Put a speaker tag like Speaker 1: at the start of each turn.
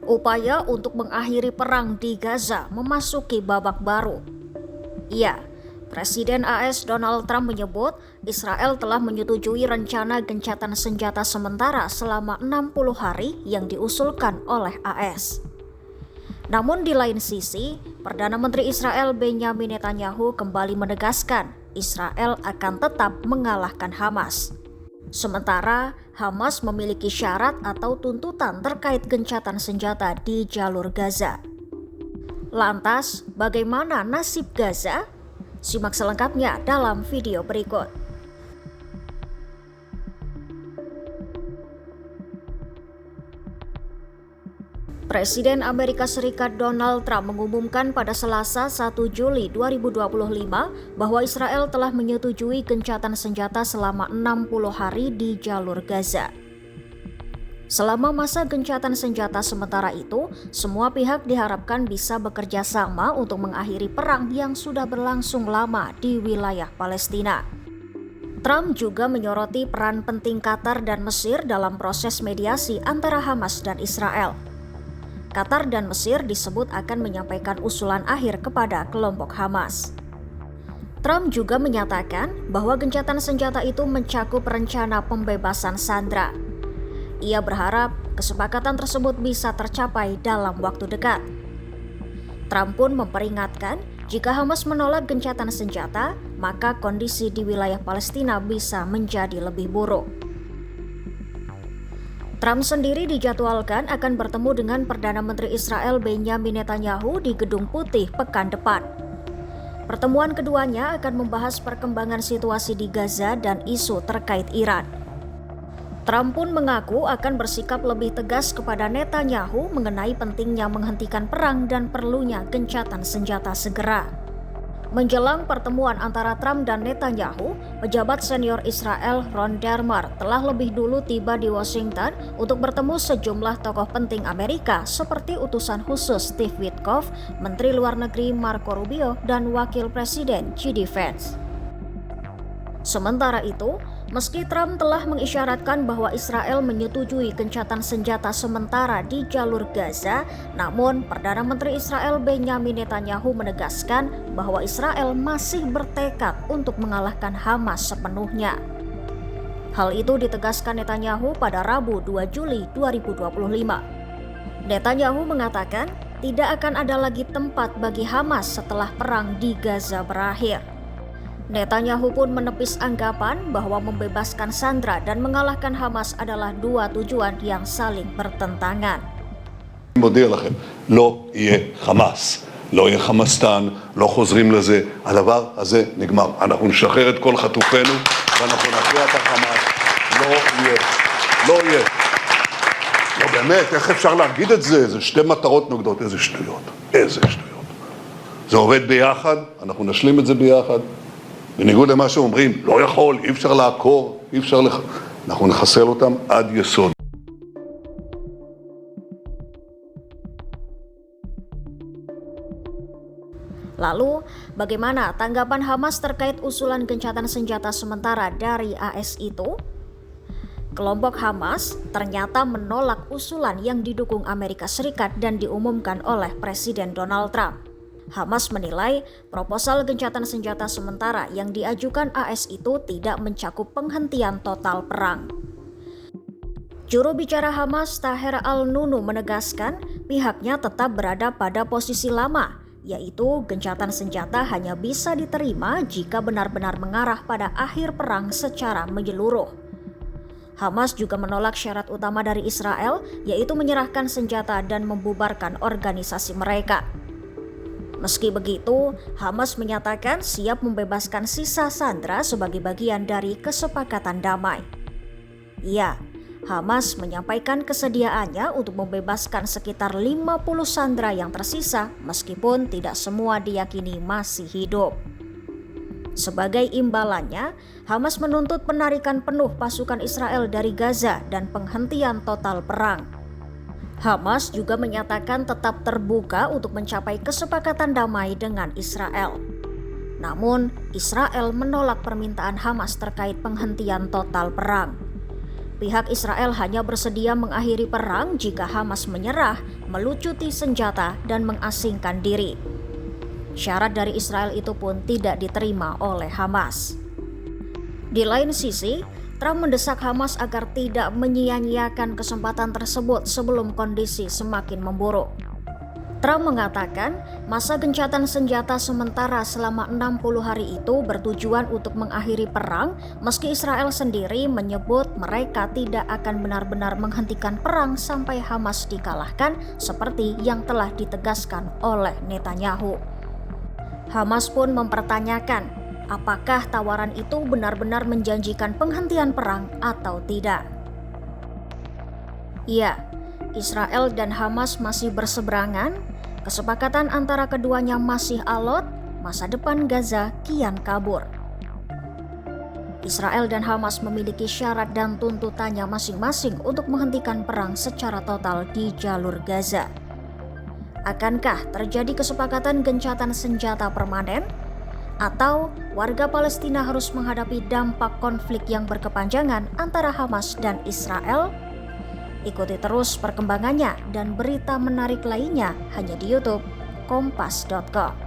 Speaker 1: Upaya untuk mengakhiri perang di Gaza memasuki babak baru. Ya, Presiden AS Donald Trump menyebut Israel telah menyetujui rencana gencatan senjata sementara selama 60 hari yang diusulkan oleh AS. Namun di lain sisi, Perdana Menteri Israel Benjamin Netanyahu kembali menegaskan Israel akan tetap mengalahkan Hamas. Sementara Hamas memiliki syarat atau tuntutan terkait gencatan senjata di jalur Gaza. Lantas, bagaimana nasib Gaza? Simak selengkapnya dalam video berikut. Presiden Amerika Serikat Donald Trump mengumumkan pada Selasa 1 Juli 2025 bahwa Israel telah menyetujui gencatan senjata selama 60 hari di jalur Gaza. Selama masa gencatan senjata sementara itu, semua pihak diharapkan bisa bekerja sama untuk mengakhiri perang yang sudah berlangsung lama di wilayah Palestina. Trump juga menyoroti peran penting Qatar dan Mesir dalam proses mediasi antara Hamas dan Israel. Qatar dan Mesir disebut akan menyampaikan usulan akhir kepada kelompok Hamas. Trump juga menyatakan bahwa gencatan senjata itu mencakup rencana pembebasan sandera. Ia berharap kesepakatan tersebut bisa tercapai dalam waktu dekat. Trump pun memperingatkan jika Hamas menolak gencatan senjata, maka kondisi di wilayah Palestina bisa menjadi lebih buruk. Trump sendiri dijadwalkan akan bertemu dengan Perdana Menteri Israel Benjamin Netanyahu di Gedung Putih pekan depan. Pertemuan keduanya akan membahas perkembangan situasi di Gaza dan isu terkait Iran. Trump pun mengaku akan bersikap lebih tegas kepada Netanyahu mengenai pentingnya menghentikan perang dan perlunya gencatan senjata segera. Menjelang pertemuan antara Trump dan Netanyahu, pejabat senior Israel Ron Dermer telah lebih dulu tiba di Washington untuk bertemu sejumlah tokoh penting Amerika seperti utusan khusus Steve Witkoff, Menteri Luar Negeri Marco Rubio, dan Wakil Presiden JD Vance. Sementara itu, meski Trump telah mengisyaratkan bahwa Israel menyetujui gencatan senjata sementara di jalur Gaza, namun Perdana Menteri Israel Benjamin Netanyahu menegaskan bahwa Israel masih bertekad untuk mengalahkan Hamas sepenuhnya. Hal itu ditegaskan Netanyahu pada Rabu 2 Juli 2025. Netanyahu mengatakan tidak akan ada lagi tempat bagi Hamas setelah perang di Gaza berakhir. Netanyahu pun menepis anggapan bahwa membebaskan sandera dan mengalahkan Hamas adalah dua tujuan yang saling bertentangan.
Speaker 2: מודיע לכם, לא יהיה חמאס, לא יהיה חמאסטן, לא חוזרים לזה, הדבר הזה נגמר. אנחנו נשחרר את כל חטופינו ואנחנו נכריע את החמאס. לא יהיה, לא יהיה. לא באמת, איך אפשר להגיד את זה? זה שתי מטרות נוגדות, איזה שטויות, איזה שטויות. זה עובד ביחד, אנחנו נשלים את זה ביחד. בניגוד למה שאומרים, לא יכול, אי אפשר לעקור, אי אפשר אנחנו נחסל אותם עד יסוד.
Speaker 1: Lalu, bagaimana tanggapan Hamas terkait usulan gencatan senjata sementara dari AS itu? Kelompok Hamas ternyata menolak usulan yang didukung Amerika Serikat dan diumumkan oleh Presiden Donald Trump. Hamas menilai proposal gencatan senjata sementara yang diajukan AS itu tidak mencakup penghentian total perang. Juru bicara Hamas Taher Al-Nunu menegaskan pihaknya tetap berada pada posisi lama, yaitu gencatan senjata hanya bisa diterima jika benar-benar mengarah pada akhir perang secara menyeluruh. Hamas juga menolak syarat utama dari Israel, yaitu menyerahkan senjata dan membubarkan organisasi mereka. Meski begitu, Hamas menyatakan siap membebaskan sisa sandera sebagai bagian dari kesepakatan damai. Ya, Hamas menyampaikan kesediaannya untuk membebaskan sekitar 50 sandera yang tersisa meskipun tidak semua diyakini masih hidup. Sebagai imbalannya, Hamas menuntut penarikan penuh pasukan Israel dari Gaza dan penghentian total perang. Hamas juga menyatakan tetap terbuka untuk mencapai kesepakatan damai dengan Israel. Namun, Israel menolak permintaan Hamas terkait penghentian total perang. Pihak Israel hanya bersedia mengakhiri perang jika Hamas menyerah, melucuti senjata, dan mengasingkan diri. Syarat dari Israel itu pun tidak diterima oleh Hamas. Di lain sisi, Trump mendesak Hamas agar tidak menyia-nyiakan kesempatan tersebut sebelum kondisi semakin memburuk. Trump mengatakan masa gencatan senjata sementara selama 60 hari itu bertujuan untuk mengakhiri perang, meski Israel sendiri menyebut mereka tidak akan benar-benar menghentikan perang sampai Hamas dikalahkan seperti yang telah ditegaskan oleh Netanyahu. Hamas pun mempertanyakan apakah tawaran itu benar-benar menjanjikan penghentian perang atau tidak. Ya, Israel dan Hamas masih berseberangan, kesepakatan antara keduanya masih alot, masa depan Gaza kian kabur. Israel dan Hamas memiliki syarat dan tuntutannya masing-masing untuk menghentikan perang secara total di jalur Gaza. Akankah terjadi kesepakatan gencatan senjata permanen? Atau warga Palestina harus menghadapi dampak konflik yang berkepanjangan antara Hamas dan Israel? Ikuti terus perkembangannya dan berita menarik lainnya hanya di YouTube Kompas.com.